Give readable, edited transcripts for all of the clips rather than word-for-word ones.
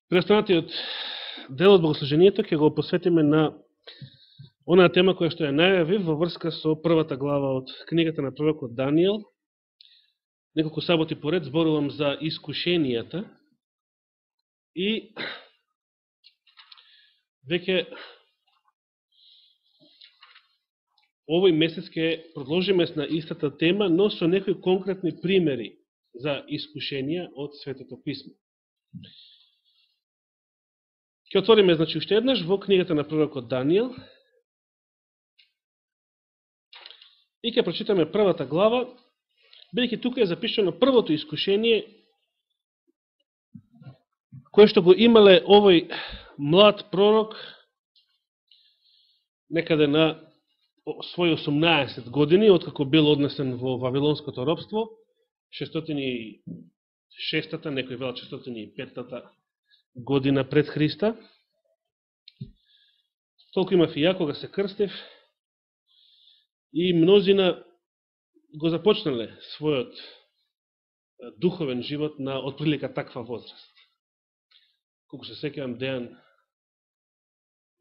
Преостанатиот дел од богослужението ќе го посветиме на онаа тема која што ја најавив во врска со првата глава од книгата на пророкот Данијел. Неколку саботи поред зборувам за искушенијата и веќе овој месец ќе продолжиме на истата тема, но со некои конкретни примери за искушенија од Светото Писмо. Ќе отвориме, значи, уште еднаш во книгата на пророкот Данијел и ќе прочитаме првата глава, бидејќи тука е запишано првото искушение кое што го имале овој млад пророк некаде на своји 18 години, откако бил однесен во Вавилонското робство, 606-та, некој велат 605-та година пред Христа. Толку имав и ја кога се крстев и мнозина го започнале својот духовен живот на отприлика таква возраст. Колку се сеќавам, Дејан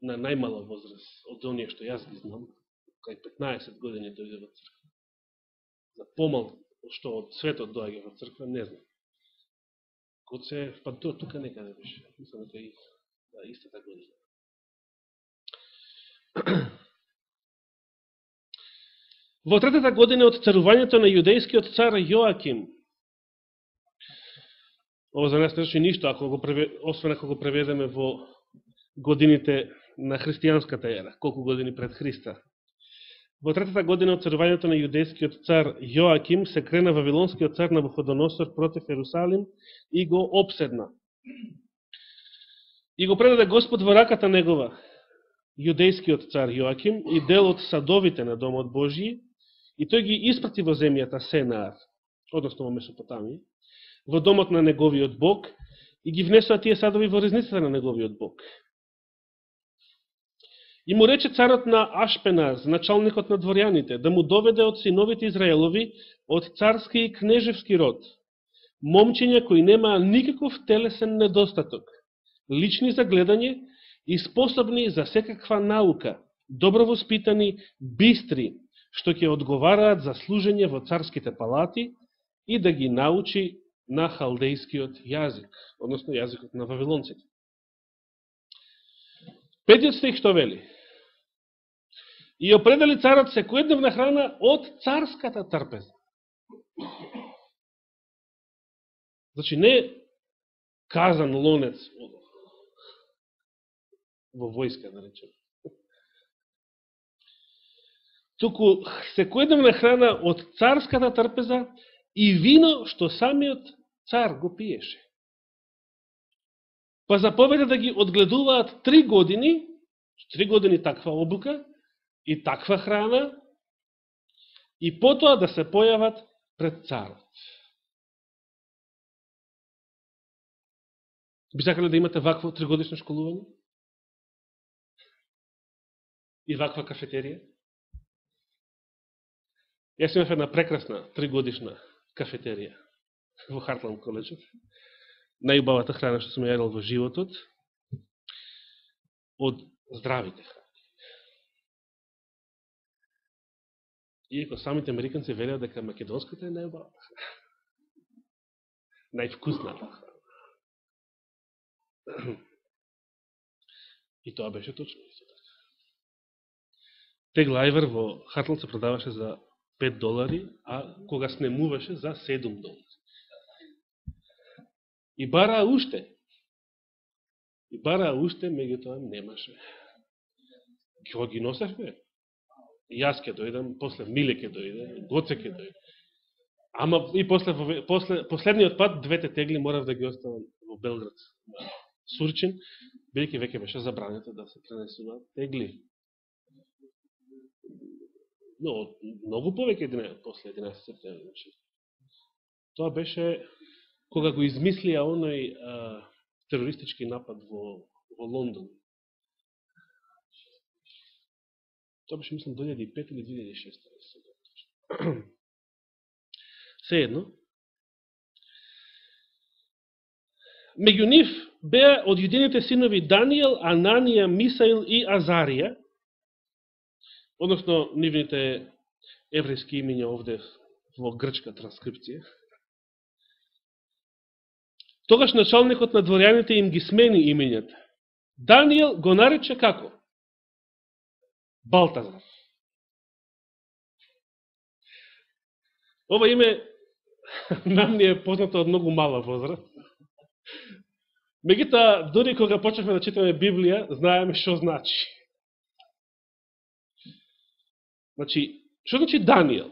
на најмала возраст од оние што јас ги знам, кај 15 години дојде во црква. За помал што од светот доаѓа во црква, не знам. Коце, па тука некаде беше, мислам дека и истата година. Во третата година од царувањето на јудејскиот цар Јоаким, ово за нас не значи ништо, освен ако го преведеме во годините на христијанската ера, колку години пред Христа. Во третата година од царувањето на јудејскиот цар Јоаким се крена вавилонскиот цар Навуходоносор против Ерусалим и го обседна. И го предаде Господ во раката негова, јудејскиот цар Јоаким, и дел од садовите на Домот Божји, и тој ги испрати во земјата Сенаар, односно во Месопотамија, во домот на неговиот Бог, и ги внесоа тие садови во ризницата на неговиот Бог. И му рече царот на Ашпеназ, началникот на дворјаните, да му доведе од синовите Израелови, од царски и кнежевски род, момчиња кои немаа никаков телесен недостаток, лични за гледање и способни за секаква наука, добро воспитани, бистри, што ќе одговараат за служење во царските палати и да ги научи на халдејскиот јазик, односно јазикот на вавилонците. Петиот стих што вели? И определи царот секојдневна храна од царската трпеза. Значи не казан лонец во војска, да речем. Туку секојдневна храна од царската трпеза и вино што самиот цар го пиеше. Па заповеда да ги одгледуваат 3 години, 3 години таква обука и таква храна, и потоа да се појават пред царот. Би сакале да имате вакво 3-годишно школување? И ваква кафетерија? Јас имав една прекрасна 3-годишна кафетерија во Хартланд коледжот. Најубавата храна што сум јадел во животот од здравите храни. Иако самите американци велеат дека македонската е најубавата храна. Највкусната храна. И тоа беше точно. Тегла ајвар во Хартланд се продаваше за $5, а кога снемуваше за $7. И бараа уште. Меѓутоа немаше. Кога ги носевме? Јас ќе дојдам, после Миле ќе дојде, Гоце ќе дојде. Ама и последниот пат двете тегли морав да ги оставам во Белград. Сурчин, бидејќи веќе беше забрането да се пренесуваат тегли. Но многу повеќе после 11 септември. Тоа беше кога го измислија оној терористички напад во Лондон. Тоа беше, мислам, 2005 или 2006. Се едно. Меѓу нив беа од јудините синови Данијел, Ананија, Мисаил и Азарија, односно нивните еврејски имиња овде во грчка транскрипција. Тогаш началникот на дворјаните им ги смени имињата. Данијел го нарече како? Балтазар. Ова име нам ни е познато од многу мала возраст. Меѓутоа, дури кога почнавме да читаме Библија, знаеме што значи. Значи, што значи Данијел?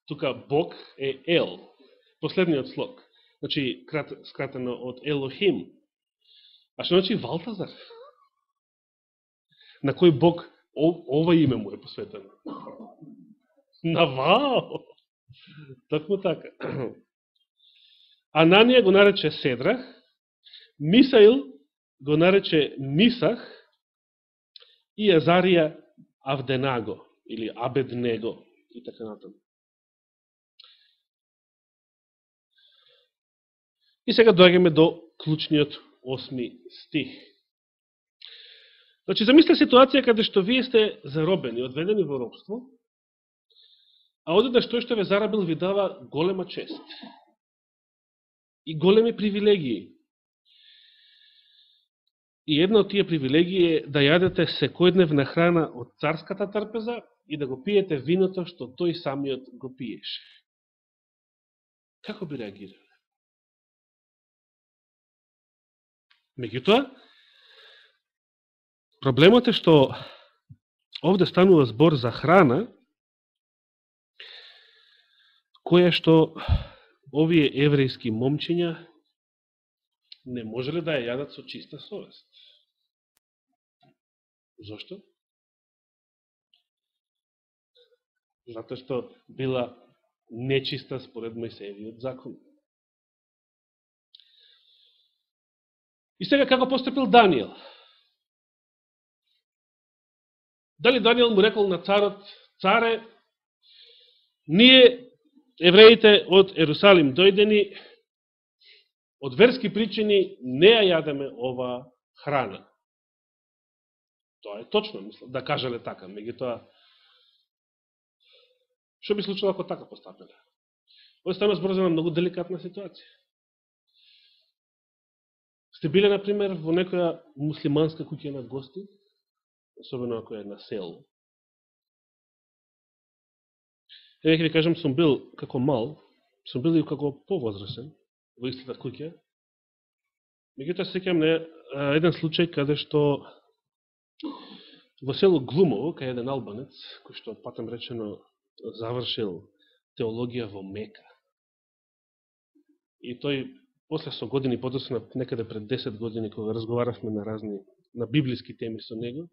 Тука Бог е Ел, последниот слог. Значи, скратено од Елохим. А што значи Валтазар? На кој Бог ова име му е посветено? На Ваал! Токму така. Ананија го нарече Седрах, Мисаил го нарече Мисах и Азарија Авденаго или Абеднего и така натаму. И сега доаѓаме до клучниот 8 стих. Значи, замисле ситуација каде што вие сте заробени, одведени во робство, а одеднаш тој што ве зарабил ви дава голема чест и големи привилегии. И една од тие привилегии е да јадете секојдневна храна од царската трпеза и да го пиете виното што тој самиот го пиеше. Како би реагирали? Меѓутоа, проблемот е што овде станува збор за храна која што овие еврејски момчиња не можеле да ја јадат со чиста совест. Зошто? Затоа што била нечиста според Мојсеевиот закон. И сега како постапил Данијел? Дали Данијел му рекол на царот: царе, ние, евреите од Ерусалим дојдени, од верски причини не ја јадеме ова храна. Тоа е точно, мислам, да кажале така. Меѓутоа, што би случило ако така постапиле? Овде стана збор за една многу деликатна ситуација. Сте биле, например, во некоја муслиманска куќа на гости, особено ако е на село. Еве ќе ви кажам, сум бил како мал, сум бил и како повозрасен во истата куќа. Меѓутоа се сеќавам на еден случај каде што во село Глумово, кај еден албанец, кој што патем речено завршил теологија во Мека. И тој после со години подосна, некаде пред 10 години, кога разговаравме на библиски теми со него,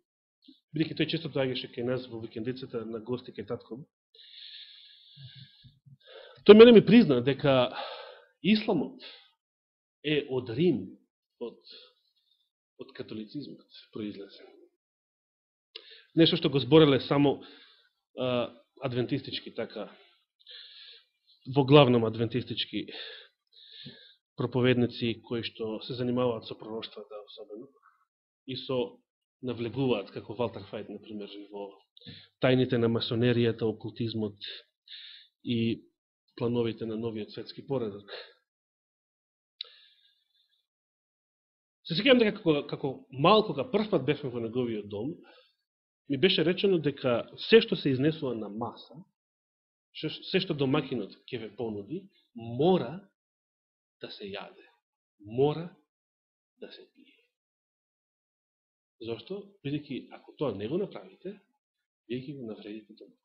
бидејќи тој често доаѓаше кај нас во викендицата на гости кај татком, тој мене ми призна дека исламот е од Рим, од католицизмот произлезен. Нешто што го збореле само адвентистички, така, во главном адвентистички проповедници кои што се занимаваат со пророштвата особено и со навлегуваат, како Валтер Фајт, например, во тајните на масонеријата, окултизмот и плановите на новиот светски поредок. Се сеќавам дека како мал, кога првпат бевме во неговиот дом, ми беше речено дека се што се изнесува на маса, се што домакинот ќе ве понуди, мора да се јаде. Мора да се пие. Зошто? Бидејќи ако тоа не го направите, вие ќе го навредите домакинот.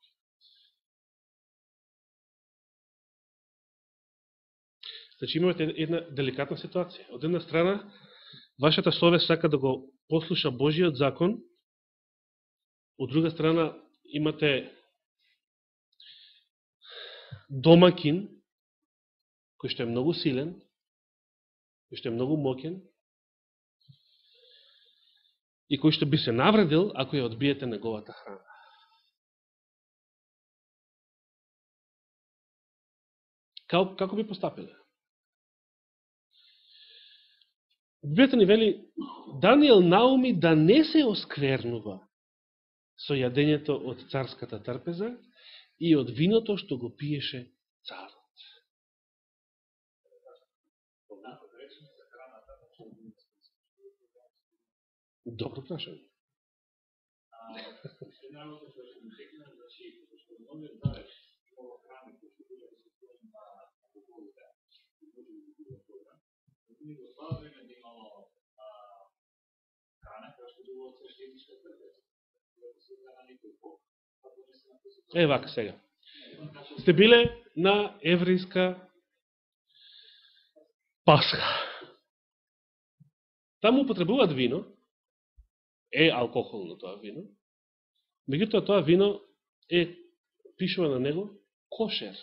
Значи имате една деликатна ситуација. Од една страна, вашата совест сака да го послуша Божиот закон, од друга страна имате домакин, кој што е многу силен, кој што е многу моќен и кој што би се навредил ако ја одбиете неговата храна. Како би постапиле? Библијата ни вели, Даниел науми да не се осквернува со јадењето од царската трпеза и од виното што го пиеше царот. Добро прашање. Вака сега. Сте биле на еврејска Пасха. Таму употребуваат вино, алкохолно тоа вино, меѓутоа тоа вино пишува на него кошер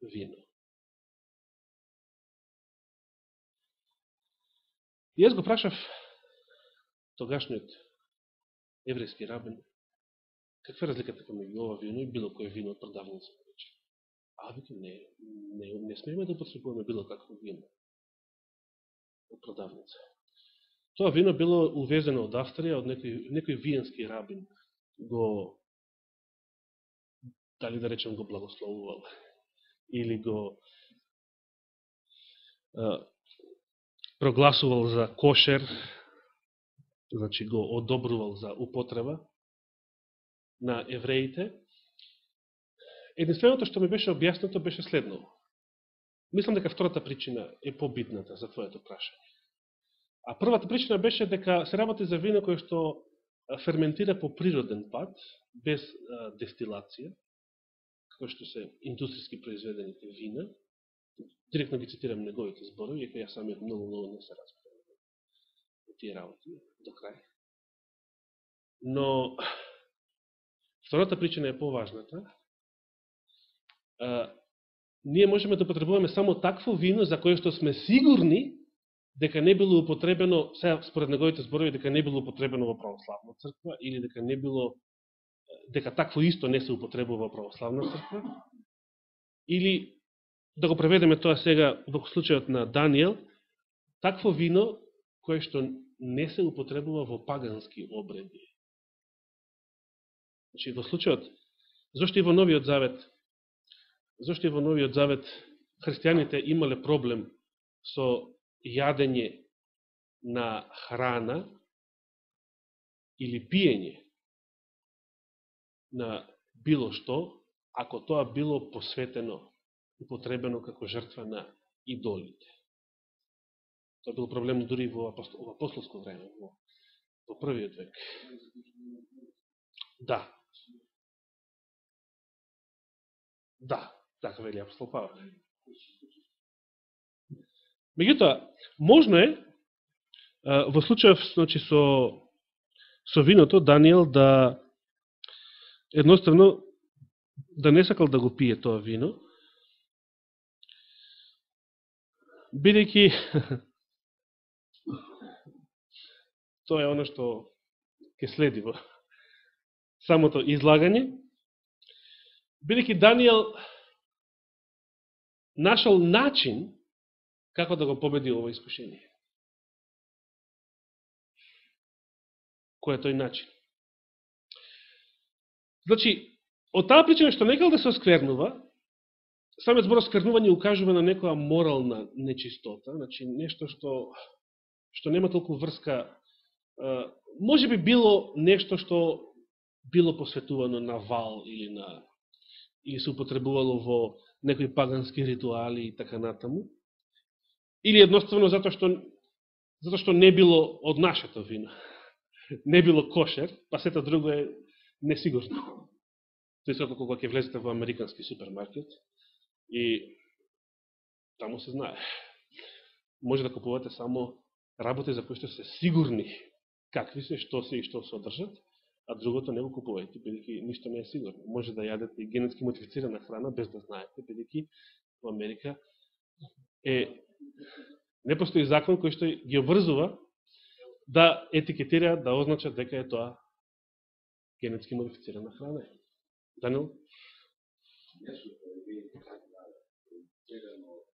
вино. И јас го прашав тогашниот еврејски рабин, каква е разликата помеѓу ова вино и било кој вино од продавница? Вика, не смееме да употребуваме било какво вино од продавница. Тоа вино било увезено од Австрија, од некој виенски рабин дали да речем го благословувал, или го прогласувал за кошер, значи го одобрувал за употреба на евреите. Единственото што ми беше објаснато беше следно. Мислам дека втората причина е побитната за твоето прашање. А првата причина беше дека се работи за вино кое што ферментира по природен пат, без дестилација, како што се индустријски произведените вина. Директно ги цитирам неговите зборови, иако јас самиот многу не се разбирам од тие работи до крај. Но втората причина е поважната. Ние можеме да потребуваме само такво вино за кое што сме сигурни дека не било употребено, сега според неговите зборови, дека не било употребено во православна црква, или дека такво исто не се употребува во православна црква, или да го преведеме тоа сега во случајот на Даниел, такво вино кое што не се употребува во пагански обреди. Значи, во случајот, зашто и во Новиот Завет христијаните имале проблем со јадење на храна или пиење на било што, ако тоа било посветено, употребено како жртва на идолите. Тоа бил проблем дури во апостолско време, во првиот век. Да, така вели апостол Павле. Меѓутоа, можно е во случајов, значи, со виното Даниел да едноставно да не сакал да го пие тоа вино, бидејќи тоа е оно што ќе следи во самото излагање, бидејќи Даниел нашол начин како да го победи ово искушение. Кој е тој начин? Значи, од таа причина што некал да се осквернува, самиот збор осквернување укажува на некоја морална нечистота, значи нешто што нема толку врска, може би било нешто што било посветувано на вал или се употребувало во некои пагански ритуали и така натаму, или едноставно затоа што не било од нашето вино, не било кошер, па сето друго е несигурно. Тој се кога ќе влезете во американски супермаркет и таму се знае. Може да купувате само работи за кои што се сигурни какви се, што се и што содржат, а другото не го купувајте, бидејќи ништо не е сигурно. Може да јадете и генетски модифицирана храна без да знаете, бидејќи во Америка не постои закон кој што ги обврзува да етикетираат, да означат дека е тоа генетски модифицирана храна. Данил?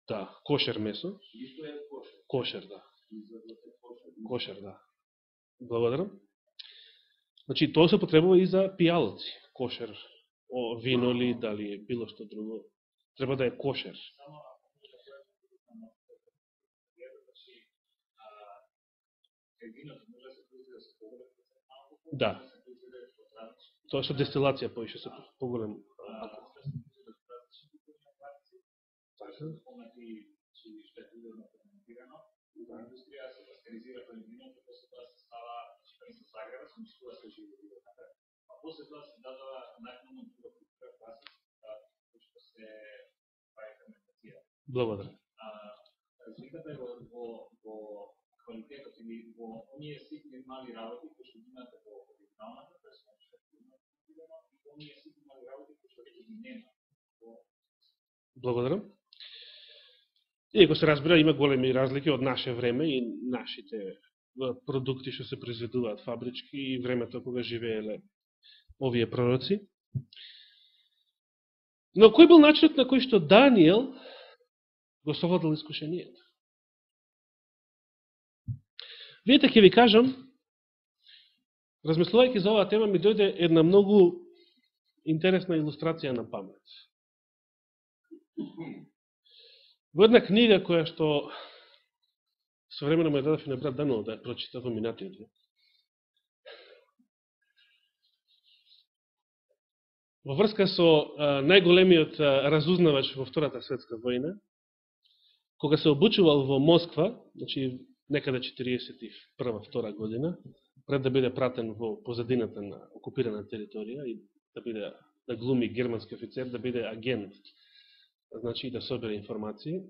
Да, кошер месо. Кошер, да. Кошер, да. Благодарам. Значи, тоа се потребува и за пијалци. Кошер, вино ли, дали е било што друго. Треба да е кошер. Да. Тоа што дестилација поише се поголем. Благодарам. Разликата е во квалитетот или во оние ситни мали работи кои што имате во оригиналната версија и оние ситни мали работи кои што веќе ги нема. Благодарам. Иако се разбира, има големи разлики од наше време и нашите продукти што се произведуваат фабрички и времето кога живееле овие пророци. Но кој бил начинот на кој што Даниел го совладал искушението? Видите, ќе ви кажам, размислувајќи за оваа тема, ми дојде една многу интересна илустрација на памет. Во една книга која што современо ме дадов и на брат Даниел да ја прочита во минатиот век. Во врска со најголемиот разузнавач во Втората светска војна, кога се обучувал во Москва, значи некаде 41-2 година, пред да биде пратен во позадината на окупирана територија и да глуми германски офицер, да биде агент, значи да собере информации.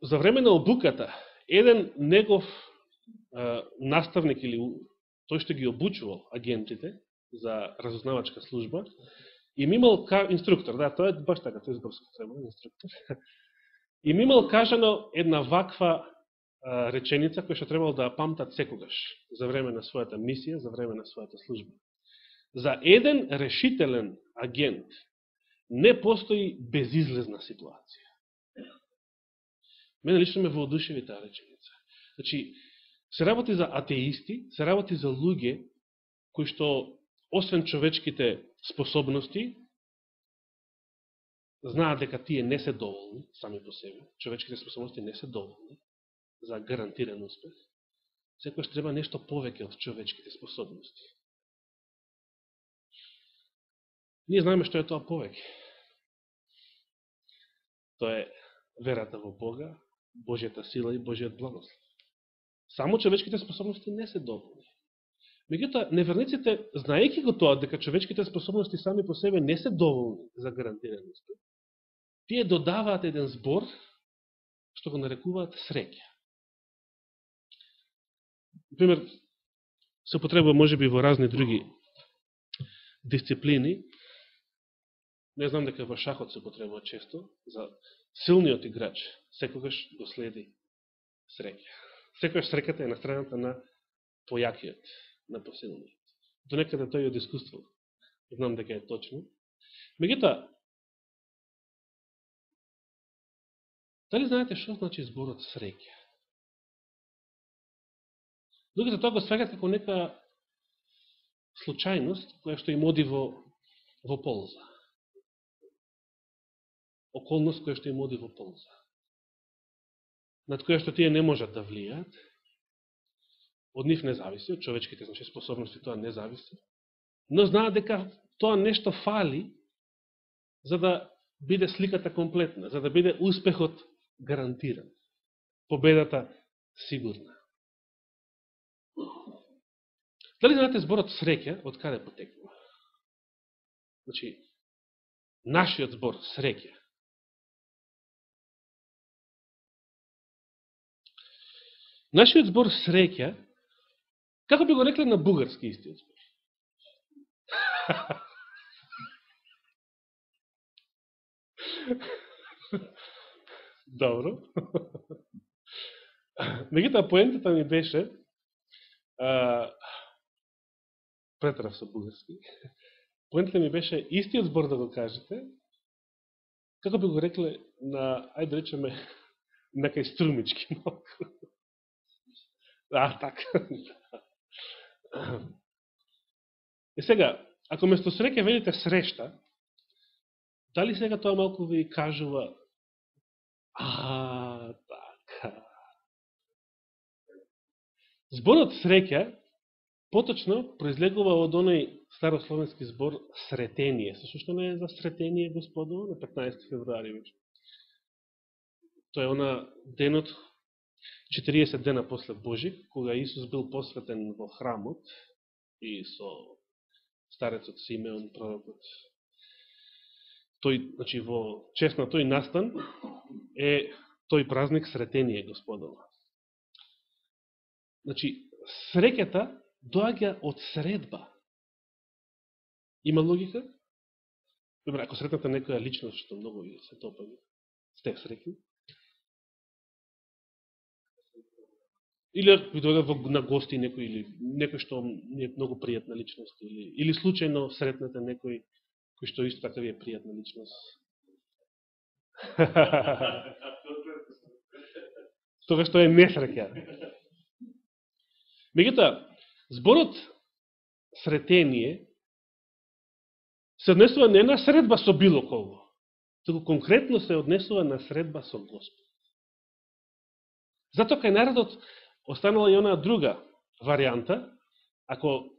За време на обуката, еден негов наставник или тој што ги обучувал агентите за разузнавачка служба, им имал инструктор, да, тоа е баш така, тој е зборско треба, инструктор. Им имал кажано една ваква реченица која што требало да памтат секогаш за време на својата мисија, за време на својата служба. За еден решителен агент не постои безизлезна ситуација. Мене лично ме воодушеви таа реченица. Значи, се работи за атеисти, се работи за луѓе кои што, освен човечките способности, знаат дека тие не се доволни сами по себе. Човечките способности не се доволни за гарантиран успех. Секојаш треба нешто повеќе од човечките способности. Ние знаеме што е тоа повеќе. Тоа е верата во Бога, Божјата сила и Божјиот благослов. Само човечките способности не се доволни. Меѓутоа, неверниците, знаејќи го тоа, дека човечките способности сами по себе не се доволни за гарантиран успех, тие додаваат еден збор, што го нарекуваат среќа. Например, се употребува можеби во разни други дисциплини. Не знам дека во шахот се употребува често, за силниот играч секогаш го следи среќа. Секогаш среќата е на страната на појакиот, на посилниот. До некаде тој од искуство. Знам дека е точно. Меѓутоа, дали знаете што значи зборот среќа? Луѓето тоа го сваќаат како нека случајност која што им оди во полза. Околност која што им оди во полза. Над која што тие не можат да влијаат. Од нив не зависи, од човечките значи, способности тоа не зависи. Но знаат дека тоа нешто фали за да биде сликата комплетна, за да биде успехот гарантиран. Победата сигурна. Дали знаете зборот среќа од каде потекнува? Значи, нашиот збор среќа. Нашиот збор среќа, како би го рекле на бугарски истиот збор? Добро. Меѓутоа, поентата ми беше, претрав со бугарски, поентата ми беше истиот збор да го кажете, како би го рекле, ајде да речеме, некај струмички ног. Така. И сега, ако место среќа велите срешта, дали сега тоа малку ви кажува така. Зборот среќа поточно произлегува од оној старословенски збор сретение. Сушто не е за сретение Господово на 15 февруари вече. Тоа е она денот 40 дена после Божик, кога Исус бил посветен во храмот и со старецот Симеон, пророкот. Тој, значи, во чест на тој настан е тој празник сретение Господово. Значи, среќата доаѓа од средба. Има логика? Добре, ако сретнете некоја личност, што многу ви се топаѓа, сте среќни? Или ви дојдат на гости некој, или некој што не е многу пријатна личност, или случајно сретнете некој кој што исто така ви е пријатна личност. Тога што е несреќа. Меѓутоа, зборот сретение се однесува не на средба со било кого, туку конкретно се однесува на средба со Господ. Затоа кај народот останала и онаа друга варијанта, ако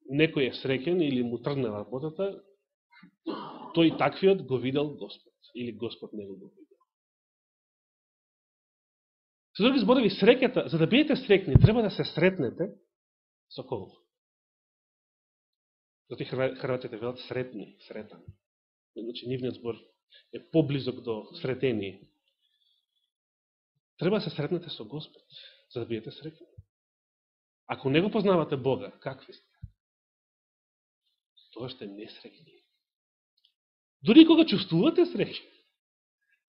некој е среќен или му тргне работата, тој таквиот го видел Господ, или Господ не го видел. Со други зборови, среќата, за да бидете среќни, треба да се сретнете со кого? Зато хрватите велат сретни, сретан. Значи, нивниот збор е поблизок до сретение. Треба да се сретнете со Господ, за да бидете среќни. Ако не го познавате Бога, какви сте? Тоа сте несреќни. Дори кога чувствувате среќа,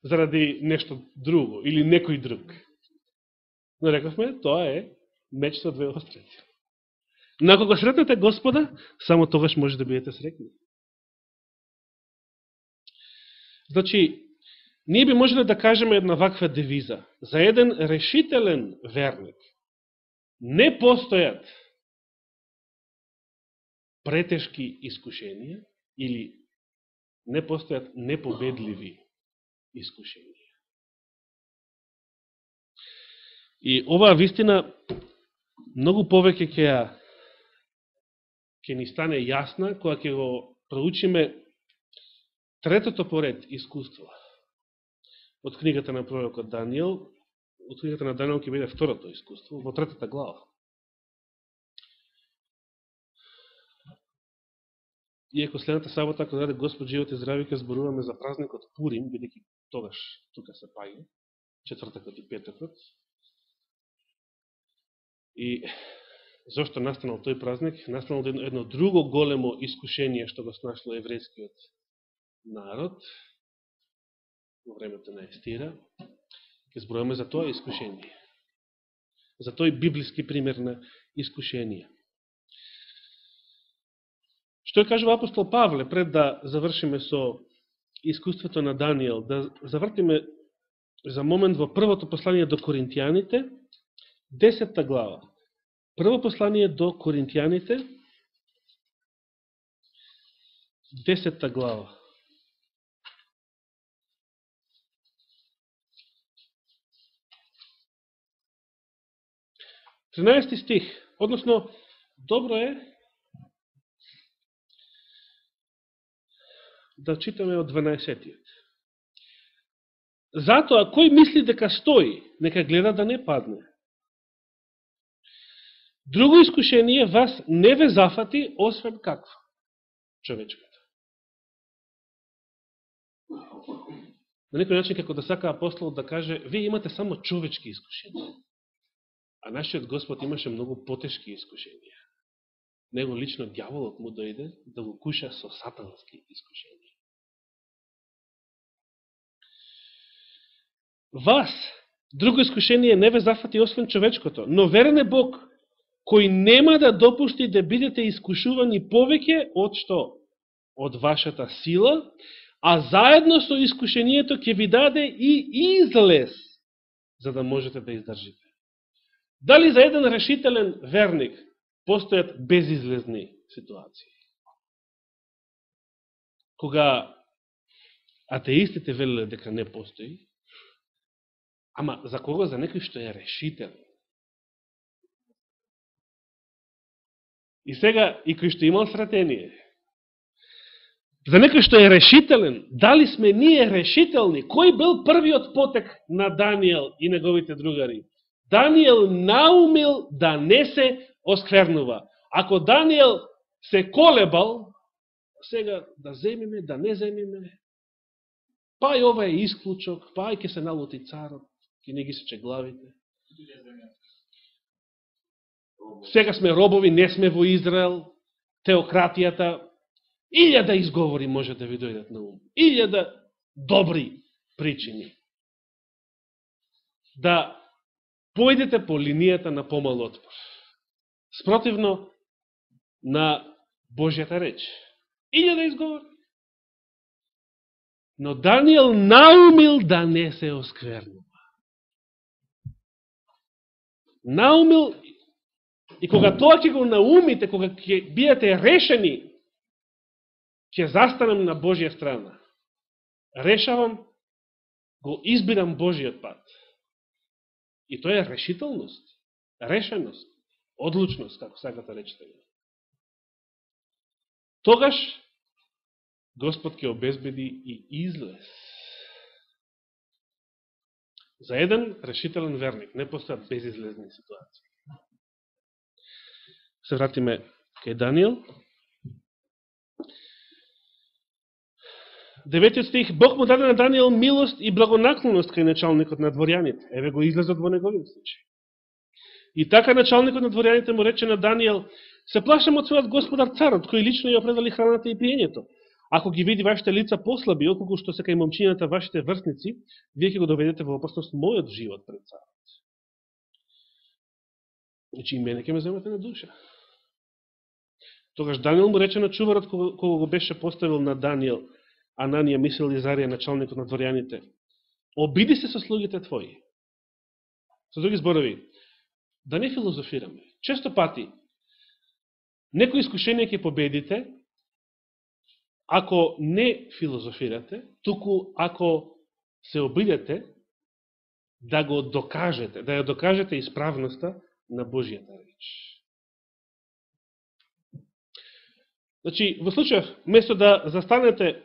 заради нешто друго, или некој друг. Но рековме, тоа е меч со две острици. Но ако го сретнете Господа, само тогаш може да бидете среќни. Значи, ние би можеле да кажеме една ваква девиза. За еден решителен верник не постојат претешки искушенија или не постојат непобедливи искушенија. И оваа вистина многу повеќе ќе ни стане јасна кога ќе го проучиме третото поред искуство од книгата на пророкот Данијел. Од книгата на Данијел ќе биде второто искуство во третата глава. Иако следната сабота, ако даде Господ живот и здрави, ќе зборуваме за празникот Пурим, бидејќи тогаш тука се паѓа, четвртакот и петокот. И зошто настанал тој празник? Настанал едно друго големо искушение што го снашло еврејскиот народ во времето на Естира. Ке зборуваме за тоа искушение. За тој библиски пример на искушение. Што кажува апостол Павле пред да завршиме со искуството на Данијел, да завртиме за момент во првото послание до Коринтијаните, 10 глава. Прво послание до Коринтијаните, 10 глава. Тринадесети стих, односно, добро е да читаме од 12-тиот. Затоа, кој мисли дека стои, нека гледа да не падне. Друго искушение вас не ве зафати, освен каква? Човечката. На некој начин, како да сака апостол да каже, вие имате само човечки искушенија. А нашиот Господ имаше многу потешки искушенија. Него лично дјаволот му дојде да го куша со сатански искушенија. Вас, друго искушение не ве зафати освен човечкото, но верен е Бог, кој нема да допушти да бидете искушувани повеќе од што? Од вашата сила, а заедно со искушението ќе ви даде и излез, за да можете да издржите. Дали за еден решителен верник постојат безизлезни ситуации? Кога атеистите велеле дека не постои, ама за кого? За некој што е решителен. И сега, и кој што имал сретение, за некој што е решителен, дали сме ние решителни? Кој бил првиот потек на Даниел и неговите другари? Даниел наумил да не се осквернува. Ако Даниел се колебал, сега да земиме, да не земиме, па и ова е исклучок, па и ќе се налути царот, ќе не ги сече главите. Сега сме робови, не сме во Израел, теократијата, 1000 изговори може да ви дојдат на ум. 1000 добри причини да појдете по линијата на помал отпор. Спротивно на Божјата реч. 1000 изговори. Но Даниел наумил да не се осквернува. Наумил, и кога тоа ќе го наумите, кога ќе биете решени, ќе застанам на Божја страна. Решавам, го избирам Божиот пат. И тоа е решителност, решеност, одлучност, како сакате речете. Тогаш Господ ќе обезбеди и излез. За еден решителен верник не постојат безизлезни ситуации. Се вратиме кај Даниел. 9 стих. Бог му даде на Даниел милост и благонаклонност кај началникот на дворјаните. Еве го излезот во неговиот случај. И така началникот на дворјаните му рече на Даниел: се плашам од својот господар царот, кој лично ја определи храната и пиењето. Ако ги види вашите лица послаби, отколку што се кај момчината вашите врсници, вие ќе го доведете во опасност мојот живот пред царот. Значи и мене ќе ме земете на душа. Тогаш Даниел му рече на чуварот, кога го беше поставил на Даниел, Ананија, Мисаел и Азарија, началникот на дворјаните: обиди се со слугите твои. Со други зборови, да не филозофираме. Често пати, некои искушение ќе победите, ако не филозофирате, туку ако се обидете да го докажете, да ја докажете исправноста на Божијата реч. Значи, во случај, место да застанете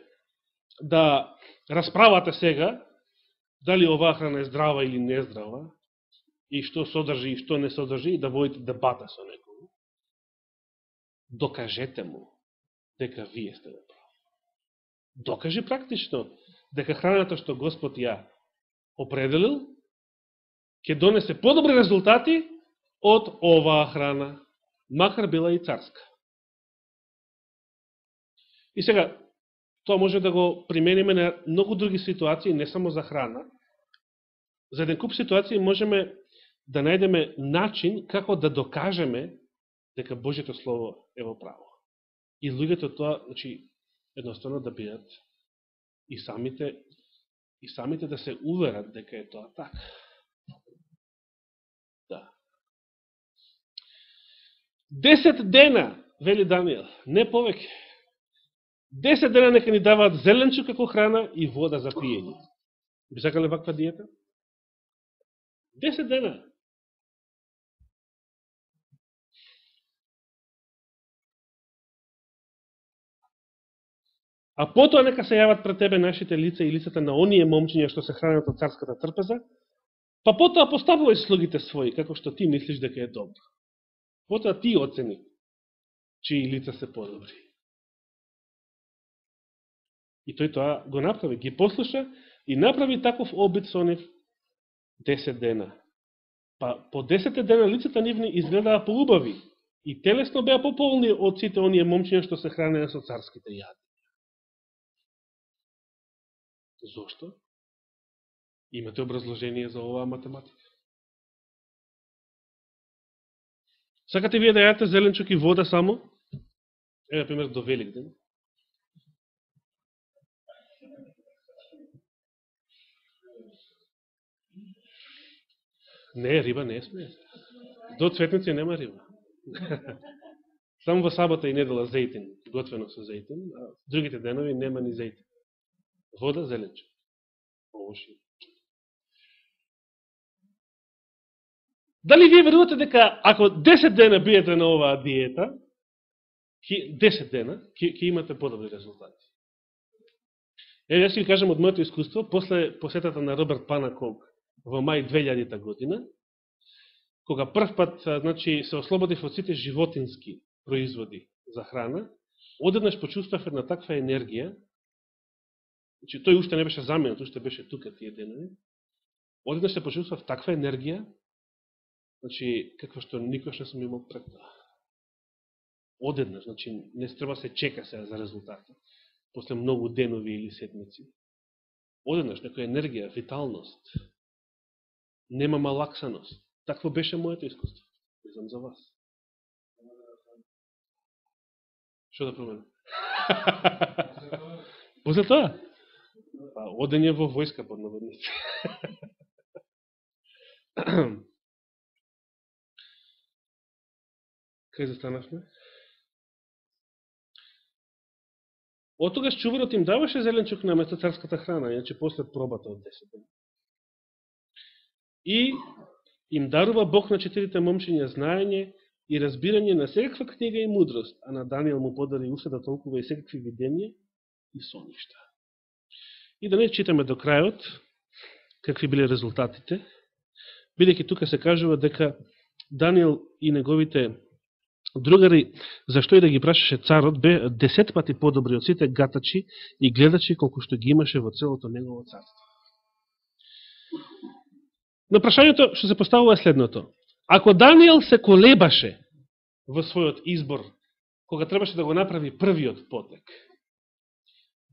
да расправате сега дали оваа храна е здрава или не здрава, и што содржи и што не содржи, и да водите дебата со некој, докажете му дека вие сте во право. Докажи практично дека храната што Господ ја определил ќе донесе подобри резултати од оваа храна, макар била и царска. И сега, тоа може да го примениме на многу други ситуации, не само за храна. За еден куп ситуации можеме да најдеме начин како да докажеме дека Божјето Слово е во право. И луѓето тоа, значи, едноставно да бидат и самите да се уверат дека е тоа така. Да. 10 дена, вели Даниел, не повеќе. 10 дена нека ни даваат зеленчук како храна и вода за пиење. Би сакале ваква диета? 10 дена. А потоа нека се јават пред тебе нашите лица и лицата на оние момчиња што се хранат од царската трпеза, па потоа поставувај слугите своји, како што ти мислиш дека е добро. Потоа ти оцени, чии лица се подобри. И тој тоа го направи, ги послуша и направи таков обид со нив 10 дена. Па по 10 дена лицата нивни изгледаа поубави и телесно беа пополни од сите оние момчиња што се хранеа со царските јади. Зошто? Имате образложение за оваа математика. Сакате вие да јадете зеленчук и вода само? Еве, пример, до Великден. Не, риба не е смеја. До цветници нема риба. Само во сабота и недела зејтин, готвено со зејтин, а другите денови нема ни зејтин. Вода, зеленче. Овоши. Дали вие верувате дека ако 10 дена биете на оваа диета, 10 дена, ќе имате подобри резултати? Еве, јас ќе ви кажам од моето искуство, после посетата на Роберт Панаког во мај 2000 година, кога прв пат значи, се ослободив од сите животински производи за храна, одеднаш почувствав една таква енергија, значи тој уште не беше заменет, уште беше тука тие денови, одеднаш се почувствав таква енергија, значи, какво што никош не сум имал пред тоа. Одеднаш, значи, не треба се чека сега за резултати, после многу денови или седмици. Одеднаш, некоја енергија, виталност, нема малаксаност. Такво беше моето искуство. Не знам за вас. Што да променам? После тоа? Одење во војска под наводници. Кај застанавме? Од тогаш чуварот им даваше зеленчук на место царската храна, иначе после пробата од 10 дена. И им дарува Бог на 4 момчиња знаење и разбирање на секаква книга и мудрост, а на Данијел му подари уште да толкува и секакви видења и соништа. И да не читаме до крајот какви биле резултатите, бидејќи тука се кажува дека Данијел и неговите другари, зашто и да ги прашаше царот, бе 10 пати подобри од сите гатачи и гледачи колку што ги имаше во целото негово царство. На прашањето што се поставува е следното. Ако Данијел се колебаше во својот избор, кога требаше да го направи првиот потек,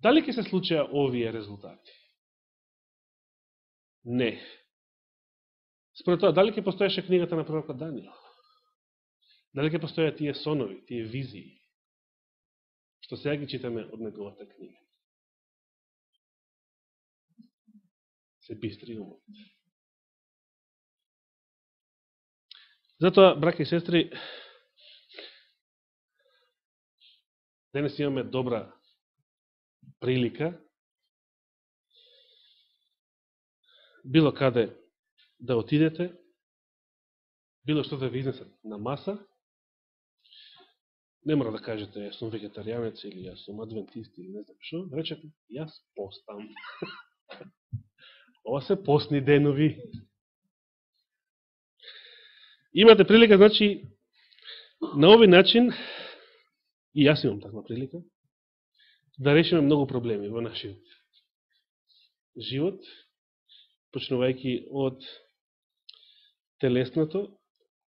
дали ќе се случеа овие резултати? Не. Според тоа, дали ќе постоеше книгата на пророкот Данијел? Дали ќе постојат тие сонови, тие визии, што сега ги читаме од неговата книга? Се бистри умот. Затоа, браќи и сестри, денес имаме добра прилика било каде да отидете, било што да ви изнесат на маса. Не мора да кажете, јас сум вегетаријанец или јас сум адвентист или не знам што. Речете, јас постам. Ова се постни денови. Имате прилика, значи, на овој начин, и јас имам таква прилика, да решиме многу проблеми во нашиот живот, почнувајќи од телесното,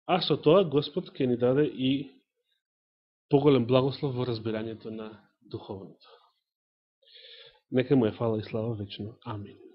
а со тоа Господ ќе ни даде и поголем благослов во разбирањето на духовното. Нека му е фала и слава вечно. Амин.